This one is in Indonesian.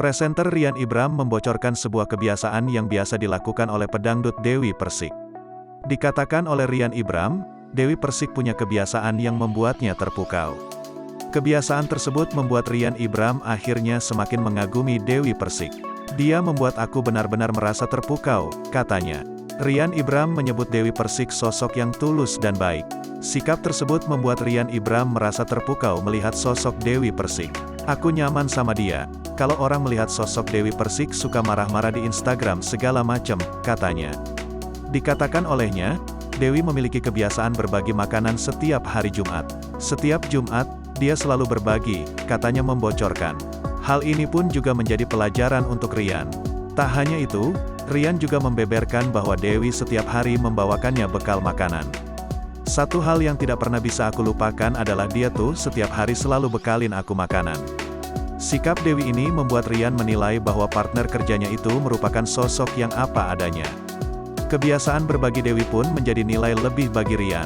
Presenter Rian Ibram membocorkan sebuah kebiasaan yang biasa dilakukan oleh pedangdut Dewi Persik. Dikatakan oleh Rian Ibram, Dewi Persik punya kebiasaan yang membuatnya terpukau. Kebiasaan tersebut membuat Rian Ibram akhirnya semakin mengagumi Dewi Persik. "Dia membuat aku benar-benar merasa terpukau," katanya. Rian Ibram menyebut Dewi Persik sosok yang tulus dan baik. Sikap tersebut membuat Rian Ibram merasa terpukau melihat sosok Dewi Persik. "Aku nyaman sama dia. Kalau orang melihat sosok Dewi Persik suka marah-marah di Instagram segala macem," katanya. Dikatakan olehnya, Dewi memiliki kebiasaan berbagi makanan setiap hari Jumat. "Setiap Jumat, dia selalu berbagi," katanya membocorkan. Hal ini pun juga menjadi pelajaran untuk Rian. Tak hanya itu, Rian juga membeberkan bahwa Dewi setiap hari membawakannya bekal makanan. "Satu hal yang tidak pernah bisa aku lupakan adalah dia tuh setiap hari selalu bekalin aku makanan." Sikap Dewi ini membuat Rian menilai bahwa partner kerjanya itu merupakan sosok yang apa adanya. Kebiasaan berbagi Dewi pun menjadi nilai lebih bagi Rian.